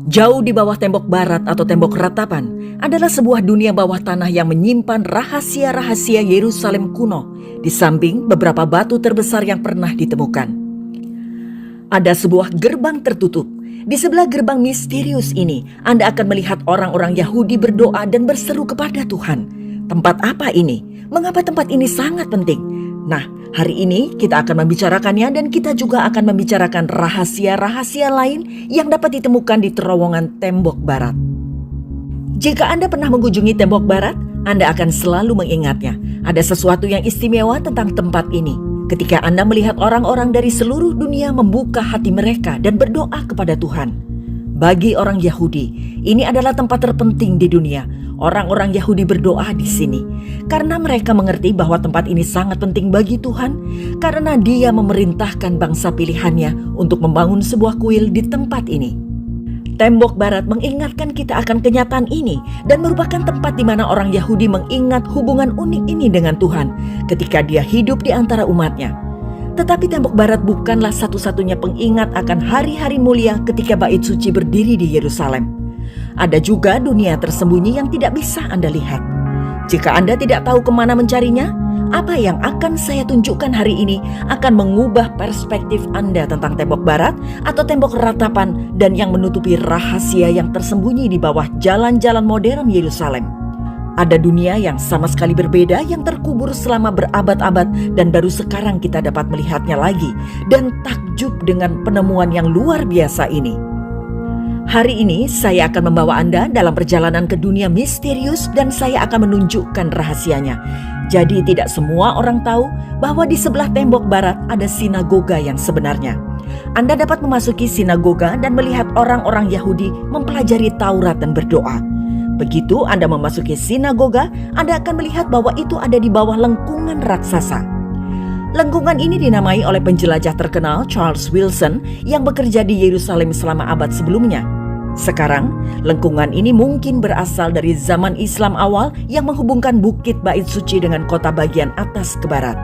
Jauh di bawah tembok barat atau tembok ratapan adalah sebuah dunia bawah tanah yang menyimpan rahasia-rahasia Yerusalem kuno di samping beberapa batu terbesar yang pernah ditemukan. Ada sebuah gerbang tertutup. Di sebelah gerbang misterius ini, Anda akan melihat orang-orang Yahudi berdoa dan berseru kepada Tuhan. Tempat apa ini? Mengapa tempat ini sangat penting? Nah, hari ini kita akan membicarakannya dan kita juga akan membicarakan rahasia-rahasia lain yang dapat ditemukan di terowongan tembok barat. Jika Anda pernah mengunjungi tembok barat, Anda akan selalu mengingatnya. Ada sesuatu yang istimewa tentang tempat ini. Ketika Anda melihat orang-orang dari seluruh dunia membuka hati mereka dan berdoa kepada Tuhan. Bagi orang Yahudi, ini adalah tempat terpenting di dunia. Orang-orang Yahudi berdoa di sini karena mereka mengerti bahwa tempat ini sangat penting bagi Tuhan karena Dia memerintahkan bangsa pilihannya untuk membangun sebuah kuil di tempat ini. Tembok barat mengingatkan kita akan kenyataan ini dan merupakan tempat di mana orang Yahudi mengingat hubungan unik ini dengan Tuhan ketika Dia hidup di antara umatnya. Tetapi tembok barat bukanlah satu-satunya pengingat akan hari-hari mulia ketika bait suci berdiri di Yerusalem. Ada juga dunia tersembunyi yang tidak bisa Anda lihat. Jika Anda tidak tahu kemana mencarinya, apa yang akan saya tunjukkan hari ini akan mengubah perspektif Anda tentang tembok barat atau tembok ratapan dan yang menutupi rahasia yang tersembunyi di bawah jalan-jalan modern Yerusalem. Ada dunia yang sama sekali berbeda yang terkubur selama berabad-abad dan baru sekarang kita dapat melihatnya lagi dan takjub dengan penemuan yang luar biasa ini. Hari ini saya akan membawa Anda dalam perjalanan ke dunia misterius dan saya akan menunjukkan rahasianya. Jadi tidak semua orang tahu bahwa di sebelah tembok barat ada sinagoga yang sebenarnya. Anda dapat memasuki sinagoga dan melihat orang-orang Yahudi mempelajari Taurat dan berdoa. Begitu Anda memasuki sinagoga, Anda akan melihat bahwa itu ada di bawah lengkungan raksasa. Lengkungan ini dinamai oleh penjelajah terkenal Charles Wilson yang bekerja di Yerusalem selama abad sebelumnya. Sekarang, lengkungan ini mungkin berasal dari zaman Islam awal yang menghubungkan Bukit Bait Suci dengan kota bagian atas ke barat.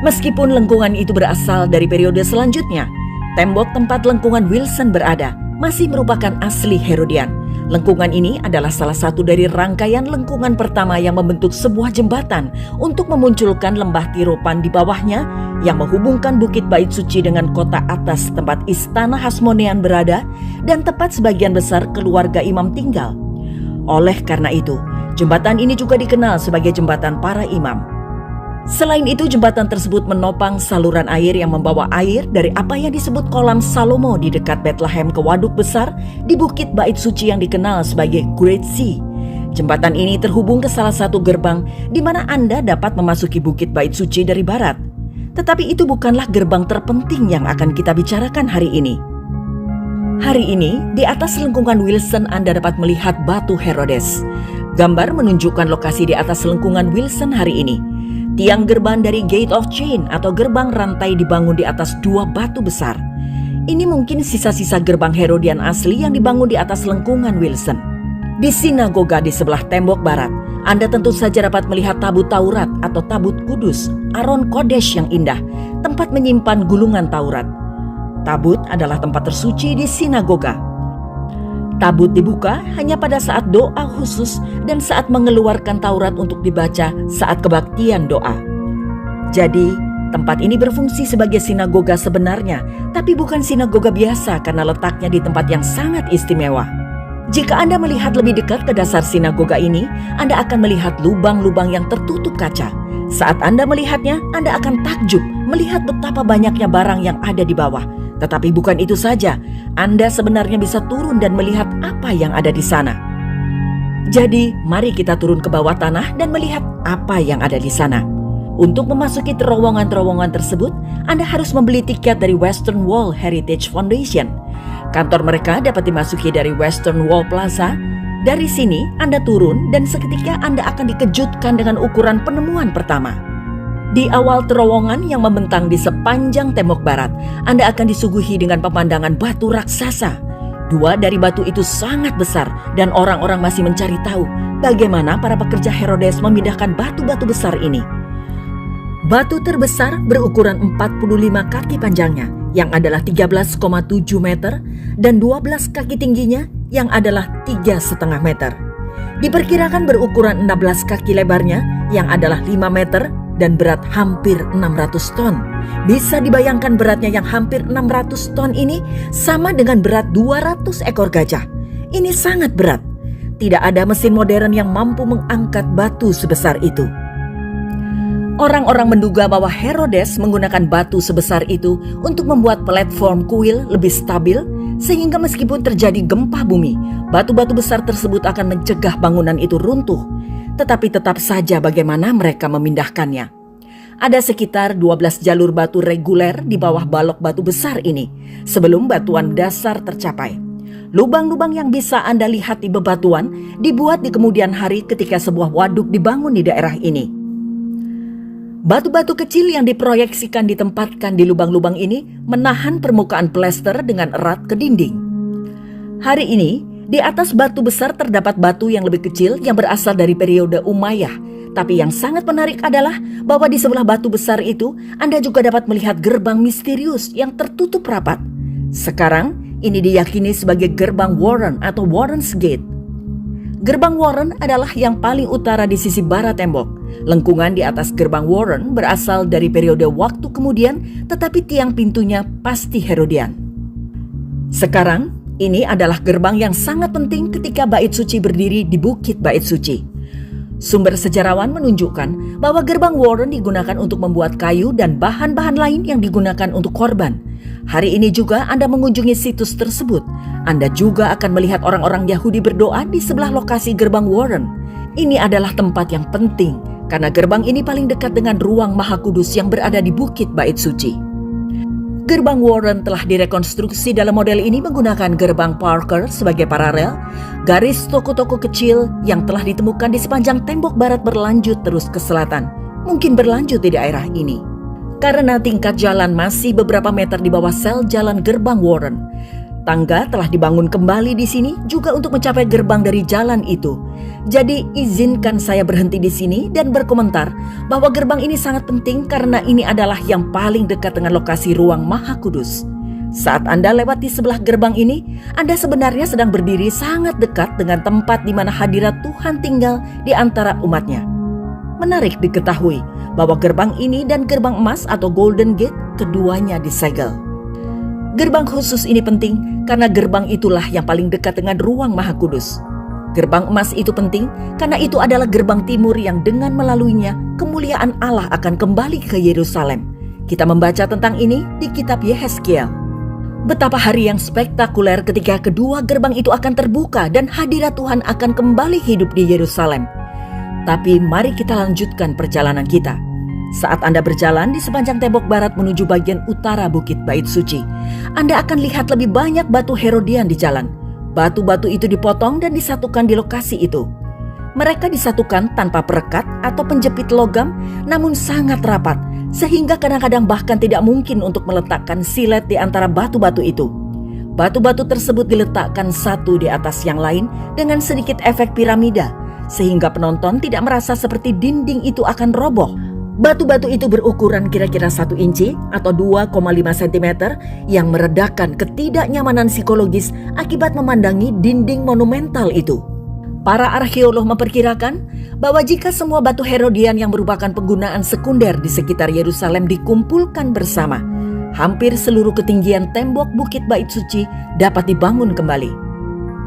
Meskipun lengkungan itu berasal dari periode selanjutnya, tembok tempat lengkungan Wilson berada masih merupakan asli Herodian. Lengkungan ini adalah salah satu dari rangkaian lengkungan pertama yang membentuk sebuah jembatan untuk memunculkan lembah tiropan di bawahnya yang menghubungkan Bukit Bait Suci dengan kota atas tempat istana Hasmonean berada dan tempat sebagian besar keluarga imam tinggal. Oleh karena itu, jembatan ini juga dikenal sebagai jembatan para imam. Selain itu, jembatan tersebut menopang saluran air yang membawa air dari apa yang disebut kolam Salomo di dekat Bethlehem ke waduk besar di Bukit Bait Suci yang dikenal sebagai Great Sea. Jembatan ini terhubung ke salah satu gerbang di mana Anda dapat memasuki Bukit Bait Suci dari barat. Tetapi itu bukanlah gerbang terpenting yang akan kita bicarakan hari ini. Hari ini, di atas lengkungan Wilson Anda dapat melihat batu Herodes. Gambar menunjukkan lokasi di atas lengkungan Wilson hari ini. Tiang gerbang dari Gate of Chain atau gerbang rantai dibangun di atas dua batu besar. Ini mungkin sisa-sisa gerbang Herodian asli yang dibangun di atas lengkungan Wilson. Di sinagoga di sebelah tembok barat, Anda tentu saja dapat melihat tabut Taurat atau tabut kudus, Aron Kodesh yang indah, tempat menyimpan gulungan Taurat. Tabut adalah tempat tersuci di sinagoga. Tabut dibuka hanya pada saat doa khusus dan saat mengeluarkan Taurat untuk dibaca saat kebaktian doa. Jadi, tempat ini berfungsi sebagai sinagoga sebenarnya, tapi bukan sinagoga biasa karena letaknya di tempat yang sangat istimewa. Jika Anda melihat lebih dekat ke dasar sinagoga ini, Anda akan melihat lubang-lubang yang tertutup kaca. Saat Anda melihatnya, Anda akan takjub melihat betapa banyaknya barang yang ada di bawah. Tetapi bukan itu saja, Anda sebenarnya bisa turun dan melihat apa yang ada di sana. Jadi, mari kita turun ke bawah tanah dan melihat apa yang ada di sana. Untuk memasuki terowongan-terowongan tersebut, Anda harus membeli tiket dari Western Wall Heritage Foundation. Kantor mereka dapat dimasuki dari Western Wall Plaza. Dari sini, Anda turun dan seketika Anda akan dikejutkan dengan ukuran penemuan pertama. Di awal terowongan yang membentang di sepanjang tembok barat, Anda akan disuguhi dengan pemandangan batu raksasa. Dua dari batu itu sangat besar dan orang-orang masih mencari tahu bagaimana para pekerja Herodes memindahkan batu-batu besar ini. Batu terbesar berukuran 45 kaki panjangnya yang adalah 13,7 meter dan 12 kaki tingginya yang adalah 3,5 meter. Diperkirakan berukuran 16 kaki lebarnya yang adalah 5 meter dan berat hampir 600 ton. Bisa dibayangkan beratnya yang hampir 600 ton ini sama dengan berat 200 ekor gajah. Ini sangat berat. Tidak ada mesin modern yang mampu mengangkat batu sebesar itu. Orang-orang menduga bahwa Herodes menggunakan batu sebesar itu untuk membuat platform kuil lebih stabil, sehingga meskipun terjadi gempa bumi, batu-batu besar tersebut akan mencegah bangunan itu runtuh. Tetapi tetap saja bagaimana mereka memindahkannya. Ada sekitar 12 jalur batu reguler di bawah balok batu besar ini, sebelum batuan dasar tercapai. Lubang-lubang yang bisa Anda lihat di bebatuan dibuat di kemudian hari ketika sebuah waduk dibangun di daerah ini. Batu-batu kecil yang diproyeksikan ditempatkan di lubang-lubang ini menahan permukaan plester dengan erat ke dinding. Hari ini, di atas batu besar terdapat batu yang lebih kecil yang berasal dari periode Umayyah. Tapi yang sangat menarik adalah bahwa di sebelah batu besar itu Anda juga dapat melihat gerbang misterius yang tertutup rapat. Sekarang, ini diyakini sebagai gerbang Warren atau Warren's Gate. Gerbang Warren adalah yang paling utara di sisi barat tembok. Lengkungan di atas gerbang Warren berasal dari periode waktu kemudian, tetapi tiang pintunya pasti Herodian. Sekarang, ini adalah gerbang yang sangat penting ketika Bait Suci berdiri di Bukit Bait Suci. Sumber sejarawan menunjukkan bahwa gerbang Warren digunakan untuk membuat kayu dan bahan-bahan lain yang digunakan untuk korban. Hari ini juga Anda mengunjungi situs tersebut. Anda juga akan melihat orang-orang Yahudi berdoa di sebelah lokasi gerbang Warren. Ini adalah tempat yang penting karena gerbang ini paling dekat dengan ruang Maha Kudus yang berada di Bukit Bait Suci. Gerbang Warren telah direkonstruksi dalam model ini menggunakan gerbang Parker sebagai paralel. Garis toko-toko kecil yang telah ditemukan di sepanjang tembok barat berlanjut terus ke selatan. Mungkin berlanjut di daerah ini. Karena tingkat jalan masih beberapa meter di bawah sel jalan gerbang Warren. Tangga telah dibangun kembali di sini juga untuk mencapai gerbang dari jalan itu. Jadi izinkan saya berhenti di sini dan berkomentar bahwa gerbang ini sangat penting karena ini adalah yang paling dekat dengan lokasi ruang Maha Kudus. Saat Anda lewat di sebelah gerbang ini, Anda sebenarnya sedang berdiri sangat dekat dengan tempat di mana hadirat Tuhan tinggal di antara umatnya. Menarik diketahui bahwa gerbang ini dan gerbang emas atau Golden Gate keduanya disegel. Gerbang khusus ini penting karena gerbang itulah yang paling dekat dengan ruang Maha Kudus. Gerbang emas itu penting karena itu adalah gerbang timur yang dengan melaluinya kemuliaan Allah akan kembali ke Yerusalem. Kita membaca tentang ini di kitab Yehezkiel. Betapa hari yang spektakuler ketika kedua gerbang itu akan terbuka dan hadirat Tuhan akan kembali hidup di Yerusalem. Tapi mari kita lanjutkan perjalanan kita. Saat Anda berjalan di sepanjang tembok barat menuju bagian utara Bukit Bait Suci, Anda akan lihat lebih banyak batu Herodian di jalan. Batu-batu itu dipotong dan disatukan di lokasi itu. Mereka disatukan tanpa perekat atau penjepit logam, namun sangat rapat, sehingga kadang-kadang bahkan tidak mungkin untuk meletakkan silet di antara batu-batu itu. Batu-batu tersebut diletakkan satu di atas yang lain dengan sedikit efek piramida, sehingga penonton tidak merasa seperti dinding itu akan roboh. Batu-batu itu berukuran kira-kira 1 inci atau 2,5 cm yang meredakan ketidaknyamanan psikologis akibat memandangi dinding monumental itu. Para arkeolog memperkirakan bahwa jika semua batu Herodian yang merupakan penggunaan sekunder di sekitar Yerusalem dikumpulkan bersama, hampir seluruh ketinggian tembok Bukit Bait Suci dapat dibangun kembali.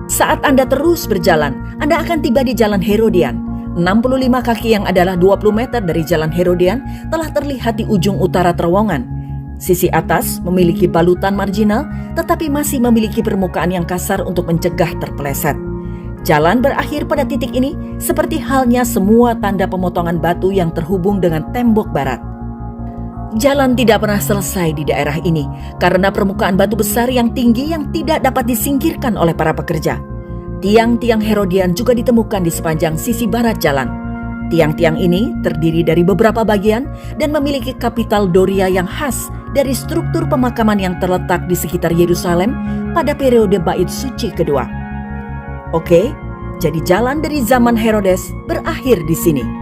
Saat Anda terus berjalan, Anda akan tiba di Jalan Herodian. 65 kaki yang adalah 20 meter dari Jalan Herodian telah terlihat di ujung utara terowongan. Sisi atas memiliki balutan marginal tetapi masih memiliki permukaan yang kasar untuk mencegah terpeleset. Jalan berakhir pada titik ini seperti halnya semua tanda pemotongan batu yang terhubung dengan tembok barat. Jalan tidak pernah selesai di daerah ini karena permukaan batu besar yang tinggi yang tidak dapat disingkirkan oleh para pekerja. Tiang-tiang Herodian juga ditemukan di sepanjang sisi barat jalan. Tiang-tiang ini terdiri dari beberapa bagian dan memiliki kapital Doria yang khas dari struktur pemakaman yang terletak di sekitar Yerusalem pada periode Bait Suci kedua. Oke, jadi jalan dari zaman Herodes berakhir di sini.